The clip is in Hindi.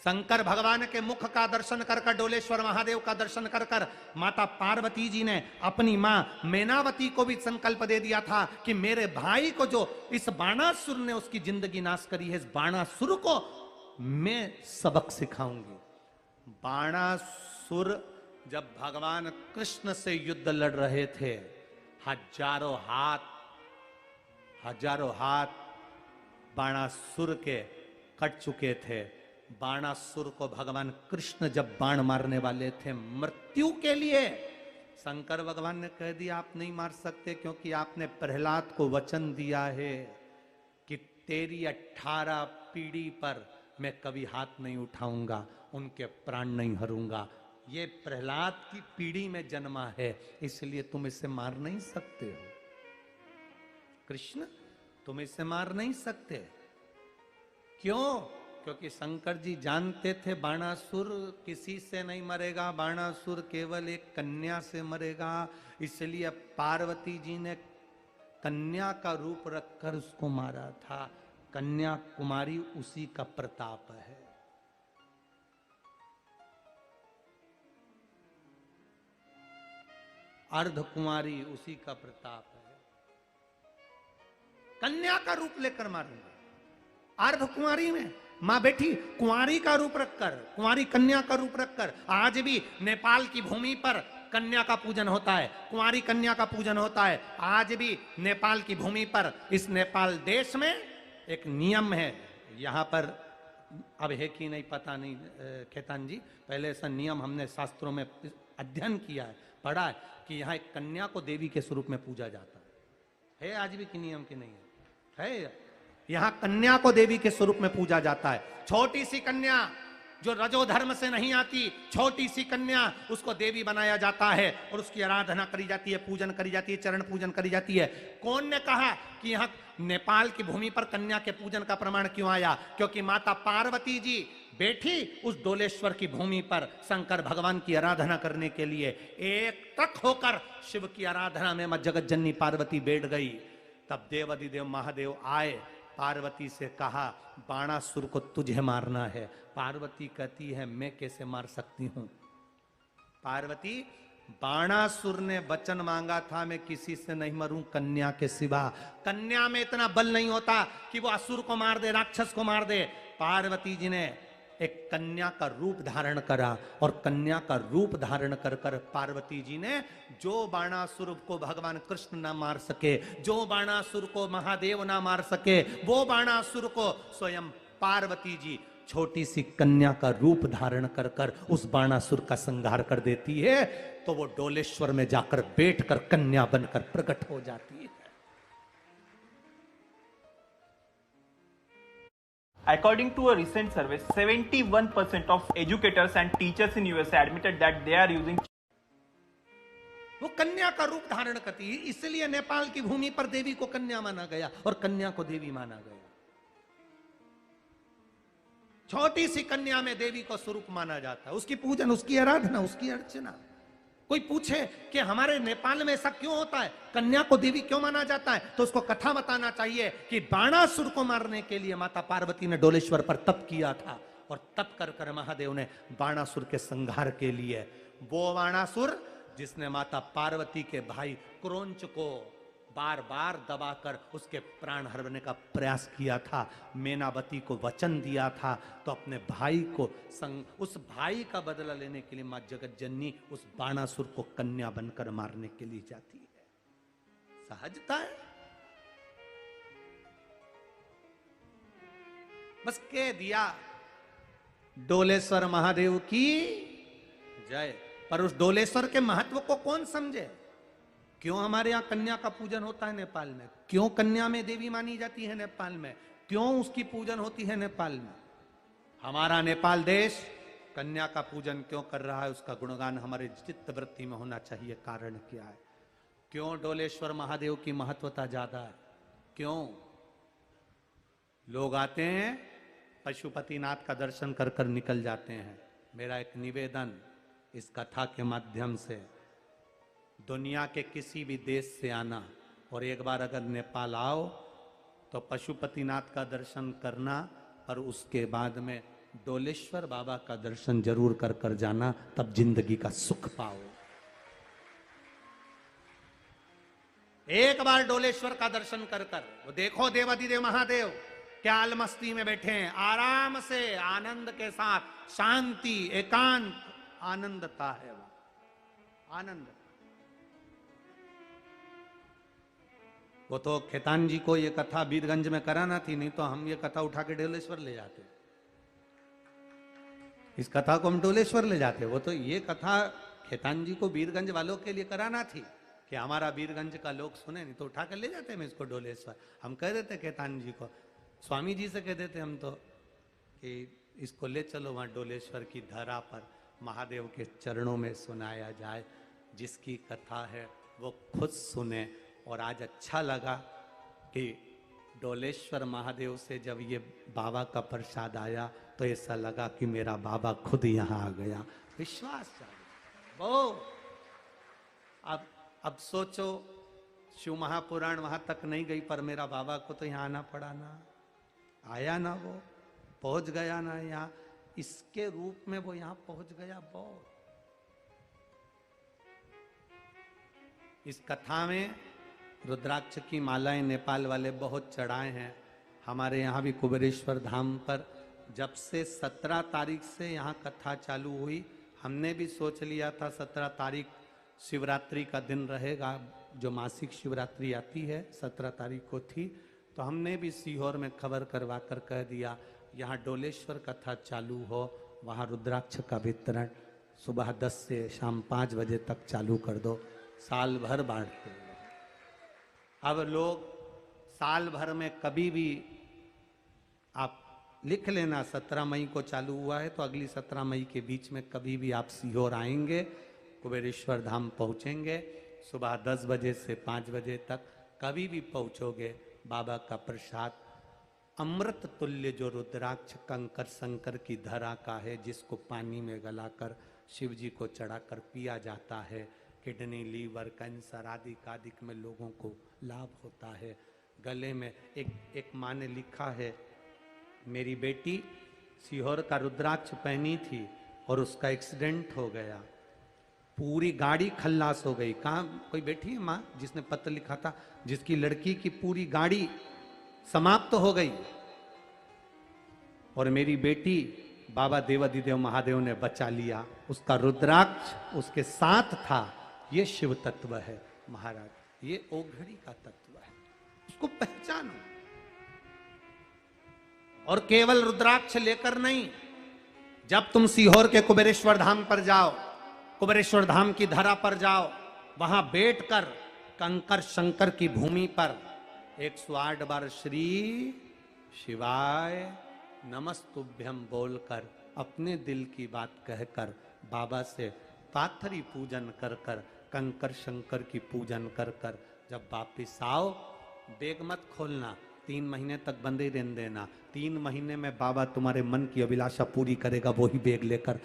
शंकर भगवान के मुख का दर्शन कर कर, डोलेश्वर महादेव का दर्शन कर कर माता पार्वती जी ने अपनी मां मैनावती को भी संकल्प दे दिया था कि मेरे भाई को जो इस बाणासुर ने उसकी जिंदगी नाश करी है, इस बाणासुर को मैं सबक सिखाऊंगी। बाणासुर जब भगवान कृष्ण से युद्ध लड़ रहे थे, हजारों हाथ बाणासुर के कट चुके थे। बाणासुर को भगवान कृष्ण जब बाण मारने वाले थे मृत्यु के लिए, शंकर भगवान ने कह दिया आप नहीं मार सकते, क्योंकि आपने प्रहलाद को वचन दिया है कि तेरी 18 पीढ़ी पर मैं कभी हाथ नहीं उठाऊंगा, उनके प्राण नहीं हरूंगा। ये प्रहलाद की पीढ़ी में जन्मा है, इसलिए तुम इसे मार नहीं सकते हो। कृष्ण तुम इसे मार नहीं सकते। क्यों? क्योंकि शंकर जी जानते थे बाणासुर किसी से नहीं मरेगा, बाणासुर केवल एक कन्या से मरेगा। इसलिए पार्वती जी ने कन्या का रूप रखकर उसको मारा था। कन्या कुमारी उसी का प्रताप है। अर्धकुमारी उसी का प्रताप है। कन्या का रूप लेकर मारूंगा। अर्धकुमारी में मां बेटी कुंवारी का रूप रखकर, कुंवारी कन्या का रूप रखकर, आज भी नेपाल की भूमि पर कन्या का पूजन होता है, कुंवारी कन्या का पूजन होता है। आज भी नेपाल की भूमि पर, इस नेपाल देश में एक नियम है, यहां पर अब है कि नहीं पता नहीं खेतान जी, पहले ऐसा नियम हमने शास्त्रों में अध्ययन किया है, पढ़ा है कि यहाँ एक कन्या को देवी के स्वरूप में पूजा जाता है आज भी कि नियम की नहीं है? यहाँ कन्या को देवी के स्वरूप में पूजा जाता है। छोटी सी कन्या जो रजो धर्म से नहीं आती, छोटी सी कन्या, उसको देवी बनाया जाता है और उसकी आराधना करी जाती है, पूजन करी जाती है, चरण पूजन करी जाती है। कौन ने कहा कि यहाँ नेपाल की भूमि पर कन्या के पूजन का प्रमाण क्यों आया? क्योंकि माता पार्वती जी बैठी उस डोलेश्वर की भूमि पर शंकर भगवान की आराधना करने के लिए, एक तक होकर शिव की आराधना में मां जगत जननी पार्वती बैठ गई। तब देवाधिदेव महादेव आए, पार्वती से कहा बाणासुर को तुझे मारना है। पार्वती कहती है मैं कैसे मार सकती हूं? पार्वती, बाणासुर ने वचन मांगा था मैं किसी से नहीं मरूं कन्या के सिवा। कन्या में इतना बल नहीं होता कि वो असुर को मार दे, राक्षस को मार दे। पार्वती जी ने एक कन्या का रूप धारण करा और कन्या का रूप धारण कर कर पार्वती जी ने जो बाणासुर को भगवान कृष्ण ना मार सके, जो बाणासुर को महादेव ना मार सके, वो बाणासुर को स्वयं पार्वती जी छोटी सी कन्या का रूप धारण कर कर उस बाणासुर का संहार कर देती है। तो वो डोलेश्वर में जाकर बैठकर कन्या बनकर प्रकट हो जाती है। According to a recent survey, 71% of educators and teachers in USA admitted that they are using वो कन्या का रूप धारण करती है, इसलिए नेपाल की भूमि पर देवी को कन्या माना गया और कन्या को देवी माना गया। छोटी सी कन्या में देवी को स्वरूप माना जाता है, उसकी पूजन, उसकी आराधना, उसकी अर्चना। कोई पूछे कि हमारे नेपाल में ऐसा क्यों होता है, कन्या को देवी क्यों माना जाता है, तो उसको कथा बताना चाहिए कि बाणासुर को मारने के लिए माता पार्वती ने डोलेश्वर पर तप किया था और तप कर कर महादेव ने बाणासुर के संहार के लिए, वो बाणासुर जिसने माता पार्वती के भाई क्रोंच को बार बार दबाकर उसके प्राण हरने का प्रयास किया था, मैनावती को वचन दिया था, तो अपने भाई को उस भाई का बदला लेने के लिए मां जगत जननी उस बाणासुर को कन्या बनकर मारने के लिए जाती है। सहजता है, बस कह दिया डोलेश्वर महादेव की जय। पर उस डोलेश्वर के महत्व को कौन समझे? क्यों हमारे यहाँ कन्या का पूजन होता है नेपाल में? क्यों कन्या में देवी मानी जाती है नेपाल में? क्यों उसकी पूजन होती है नेपाल में? हमारा नेपाल देश कन्या का पूजन क्यों कर रहा है, उसका गुणगान हमारे चित्त वृत्ति में होना चाहिए। कारण क्या है? क्यों डोलेश्वर महादेव की महत्वता ज्यादा है? क्यों लोग आते हैं पशुपतिनाथ का दर्शन कर कर निकल जाते हैं? मेरा एक निवेदन इस कथा के माध्यम से, दुनिया के किसी भी देश से आना और एक बार अगर नेपाल आओ तो पशुपतिनाथ का दर्शन करना, पर उसके बाद में डोलेश्वर बाबा का दर्शन जरूर कर कर जाना, तब जिंदगी का सुख पाओ। एक बार डोलेश्वर का दर्शन कर कर वो देखो, देवाधिदेव महादेव क्या अलमस्ती में बैठे हैं, आराम से आनंद के साथ, शांति एकांत आनंदता है वो, आनंद। वो तो खेतान जी को ये कथा बीरगंज में कराना थी, नहीं तो हम ये कथा उठा के डोलेश्वर ले जाते। इस कथा को हम डोलेश्वर ले जाते। वो तो ये कथा खेतान जी को बीरगंज वालों के लिए कराना थी कि हमारा बीरगंज का लोग सुने, नहीं तो उठा कर ले जाते हम इसको डोलेश्वर। हम कह देते खेतान जी को, स्वामी जी से कह देते हम तो कि इसको ले चलो वहां डोलेश्वर की धरा पर, महादेव के चरणों में सुनाया जाए। जिसकी कथा है वो खुद सुने। और आज अच्छा लगा कि डोलेश्वर महादेव से जब ये बाबा का प्रसाद आया तो ऐसा लगा कि मेरा बाबा खुद यहाँ आ गया। विश्वास चाहिए वो। अब सोचो, शिव महापुराण वहां तक नहीं गई पर मेरा बाबा को तो यहाँ आना पड़ा ना, आया ना, वो पहुंच गया ना यहाँ, इसके रूप में वो यहाँ पहुंच गया। बहुत इस कथा में रुद्राक्ष की मालाएं नेपाल वाले बहुत चढ़ाए हैं। हमारे यहाँ भी कुबेरेश्वर धाम पर जब से 17 तारीख से यहाँ कथा चालू हुई, हमने भी सोच लिया था 17 तारीख शिवरात्रि का दिन रहेगा, जो मासिक शिवरात्रि आती है 17 तारीख को थी, तो हमने भी सीहोर में खबर करवा कर कह दिया यहाँ डोलेश्वर कथा चालू हो, वहाँ रुद्राक्ष का वितरण सुबह 10 से शाम 5 बजे तक चालू कर दो, साल भर बांटते हैं। अब लोग साल भर में कभी भी, आप लिख लेना 17 मई को चालू हुआ है तो अगली 17 मई के बीच में कभी भी आप सीहोर आएंगे, कुबेरेश्वर धाम पहुंचेंगे, सुबह 10 बजे से 5 बजे तक कभी भी पहुंचोगे, बाबा का प्रसाद अमृत तुल्य जो रुद्राक्ष कंकर शंकर की धरा का है, जिसको पानी में गलाकर शिव जी को चढ़ाकर पिया जाता है, किडनी लीवर कैंसर आदि कादिक में लोगों को लाभ होता है। गले में एक माँ ने लिखा है, मेरी बेटी सीहोर का रुद्राक्ष पहनी थी और उसका एक्सीडेंट हो गया, पूरी गाड़ी खल्लास हो गई। कहाँ कोई बैठी है माँ जिसने पत्र लिखा था, जिसकी लड़की की पूरी गाड़ी समाप्त तो हो गई और मेरी बेटी बाबा देवाधिदेव महादेव ने बचा लिया, उसका रुद्राक्ष उसके साथ था। ये शिव तत्व है महाराज, ये ओघड़ी का तत्व है, उसको पहचानो। और केवल रुद्राक्ष लेकर नहीं, जब तुम सीहोर के कुबेरेश्वर धाम पर जाओ, कुबेरेश्वर धाम की धरा पर जाओ, वहां बैठकर कंकर शंकर की भूमि पर 108 बार श्री शिवाय नमस्तुभ्यम बोलकर अपने दिल की बात कहकर बाबा से पाथरी पूजन कर कर, कंकर शंकर की पूजन कर कर जब वापिस आओ, बैग मत खोलना, 3 महीने तक बंद ही रहने देना। 3 महीने में बाबा तुम्हारे मन की अभिलाषा पूरी करेगा, वही बैग लेकर